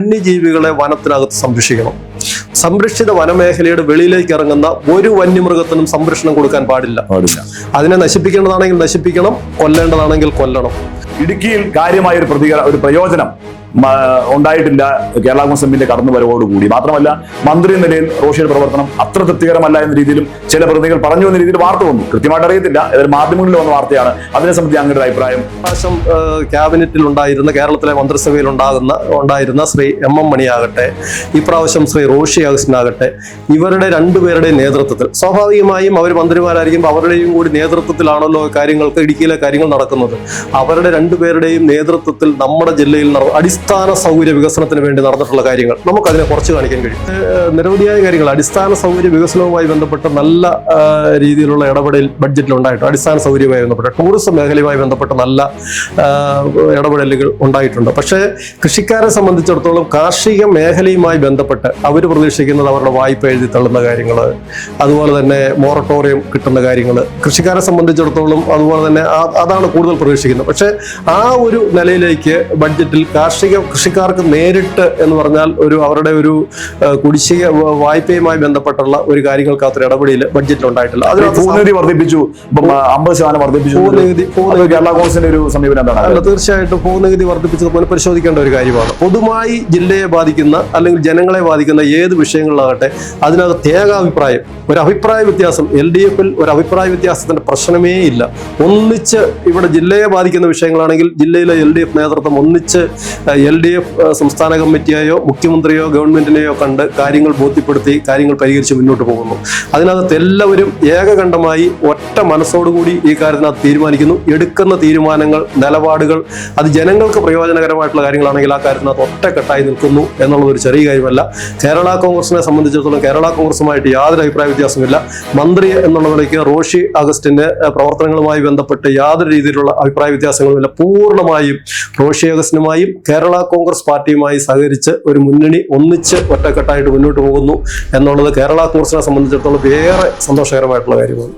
വന്യജീവികളെ വനത്തിനകത്ത് സംരക്ഷിക്കണം. സംരക്ഷിത വനമേഖലയുടെ വെളിയിലേക്ക് ഇറങ്ങുന്ന ഒരു വന്യമൃഗത്തിനും സംരക്ഷണം കൊടുക്കാൻ പാടില്ല. അതിനെ നശിപ്പിക്കേണ്ടതാണെങ്കിൽ നശിപ്പിക്കണം, കൊല്ലേണ്ടതാണെങ്കിൽ കൊല്ലണം. ഇടുക്കിയിൽ കാര്യമായ ഒരു പ്രയോജനം ഉണ്ടായിട്ടില്ല കേരള കോൺഗ്രസ് എമ്മിന്റെ കടന്നുവരവോടുകൂടി. മാത്രമല്ല, മന്ത്രി എന്ന നിലയിൽ റോഷിയുടെ പ്രവർത്തനം അത്ര തൃപ്തികരമല്ല എന്ന രീതിയിലും ചില പ്രതിനിധികൾ പറഞ്ഞു എന്ന രീതിയിൽ വാർത്ത വന്നു. കൃത്യമായിട്ട് അറിയത്തില്ല, ഏതായാലും മാധ്യമങ്ങളിൽ വന്ന വാർത്തയാണ്. അതിനെ സംബന്ധിച്ച് അങ്ങയുടെ അഭിപ്രായം? പ്രാവശ്യം ക്യാബിനറ്റിൽ ഉണ്ടായിരുന്ന, കേരളത്തിലെ മന്ത്രിസഭയിൽ ഉണ്ടായിരുന്ന ശ്രീ എം മണിയാകട്ടെ, ഇപ്രാവശ്യം ശ്രീ റോഷി അഗസ്റ്റിനാകട്ടെ, ഇവരുടെ രണ്ടുപേരുടെയും നേതൃത്വത്തിൽ, സ്വാഭാവികമായും അവർ മന്ത്രിമാരായിരിക്കുമ്പോൾ അവരുടെയും കൂടി നേതൃത്വത്തിലാണല്ലോ ഇടുക്കിയിലെ കാര്യങ്ങൾ നടക്കുന്നത്. അവരുടെ രണ്ടുപേരുടെയും നേതൃത്വത്തിൽ നമ്മുടെ ജില്ലയിൽ അടിസ്ഥാന സൗകര്യ വികസനത്തിന് വേണ്ടി നടന്നിട്ടുള്ള കാര്യങ്ങൾ നമുക്കതിനെ കുറച്ച് കാണിക്കാൻ കഴിയും. നിരവധിയായ കാര്യങ്ങൾ അടിസ്ഥാന സൗകര്യ വികസനവുമായി ബന്ധപ്പെട്ട് നല്ല രീതിയിലുള്ള ഇടപെടൽ ബഡ്ജറ്റിൽ ഉണ്ടായിട്ടുണ്ട്. അടിസ്ഥാന സൗകര്യവുമായി ബന്ധപ്പെട്ട് ടൂറിസം മേഖലയുമായി ബന്ധപ്പെട്ട് നല്ല ഇടപെടലുകൾ ഉണ്ടായിട്ടുണ്ട്. പക്ഷേ കൃഷിക്കാരെ സംബന്ധിച്ചിടത്തോളം കാർഷിക മേഖലയുമായി ബന്ധപ്പെട്ട് അവർ പ്രതീക്ഷിക്കുന്നത് അവരുടെ വായ്പ എഴുതി തള്ളുന്ന കാര്യങ്ങൾ, അതുപോലെ തന്നെ മൊറട്ടോറിയം കിട്ടുന്ന കാര്യങ്ങൾ, കൃഷിക്കാരെ സംബന്ധിച്ചിടത്തോളം അതുപോലെ തന്നെ അതാണ് കൂടുതൽ പ്രതീക്ഷിക്കുന്നത്. പക്ഷേ ആ ഒരു നിലയിലേക്ക് ബഡ്ജറ്റിൽ കൃഷിക്കാർക്ക് നേരിട്ട് എന്ന് പറഞ്ഞാൽ അവരുടെ ഒരു കുടിശ്ശിക വായ്പയുമായി ബന്ധപ്പെട്ടുള്ള ഒരു കാര്യങ്ങൾക്കകത്തൊരു ഇടപെടൽ ബഡ്ജറ്റിൽ ഉണ്ടായിട്ടില്ല. ഭൂനികുതി വർദ്ധിപ്പിച്ചു, 50% വർദ്ധിപ്പിച്ചു. കേരള കോൺഗ്രസിന്റെ ഒരു സമീപനം എന്താണ്? അല്ല, തീർച്ചയായിട്ടും ഭൂനികുതി വർദ്ധിപ്പിച്ചത് പുനഃപരിശോധിക്കേണ്ട ഒരു കാര്യമാണ്. പൊതുവായി ജില്ലയെ ബാധിക്കുന്ന അല്ലെങ്കിൽ ജനങ്ങളെ ബാധിക്കുന്ന ഏത് വിഷയങ്ങളിലാകട്ടെ അതിനകത്ത് ഒരു അഭിപ്രായ വ്യത്യാസം, LDF-ൽ ഒരു അഭിപ്രായ വ്യത്യാസത്തിന്റെ പ്രശ്നമേ ഇല്ല. ഒന്നിച്ച് ഇവിടെ ജില്ലയെ ബാധിക്കുന്ന വിഷയങ്ങളാണെങ്കിൽ ജില്ലയിലെ LDF നേതൃത്വം ഒന്നിച്ച് LDF സംസ്ഥാന കമ്മിറ്റിയെയോ മുഖ്യമന്ത്രിയോ ഗവൺമെന്റിനെയോ കണ്ട് കാര്യങ്ങൾ ബോധ്യപ്പെടുത്തി കാര്യങ്ങൾ പരിഹരിച്ച് മുന്നോട്ട് പോകുന്നു. അതിനകത്ത് എല്ലാവരും ഏകകണ്ഠമായി ഒറ്റ മനസ്സോടുകൂടി ഈ കാര്യത്തിനകത്ത് തീരുമാനിക്കുന്നു. എടുക്കുന്ന തീരുമാനങ്ങൾ, നിലപാടുകൾ അത് ജനങ്ങൾക്ക് പ്രയോജനകരമായിട്ടുള്ള കാര്യങ്ങളാണെങ്കിൽ ആ കാര്യത്തിനകത്ത് ഒറ്റക്കെട്ടായി നിൽക്കുന്നു എന്നുള്ളത് ഒരു ചെറിയ കാര്യമല്ല. കേരള കോൺഗ്രസിനെ സംബന്ധിച്ചിടത്തോളം കേരള കോൺഗ്രസുമായിട്ട് യാതൊരു അഭിപ്രായ വ്യത്യാസമില്ല. മന്ത്രി എന്നുള്ള നിലയ്ക്ക് റോഷി അഗസ്റ്റിന്റെ പ്രവർത്തനങ്ങളുമായി ബന്ധപ്പെട്ട് യാതൊരു രീതിയിലുള്ള അഭിപ്രായ വ്യത്യാസങ്ങളുമില്ല. പൂർണ്ണമായും റോഷി അഗസ്റ്റിനുമായും കേരള കോൺഗ്രസ് പാർട്ടിയുമായി സഹകരിച്ച് ഒരു മുന്നണി ഒന്നിച്ച് ഒറ്റക്കെട്ടായിട്ട് മുന്നോട്ട് പോകുന്നു എന്നുള്ളത് കേരള കോൺഗ്രസിനെ സംബന്ധിച്ചിടത്തോളം ഏറെ സന്തോഷകരമായിട്ടുള്ള കാര്യമാണ്.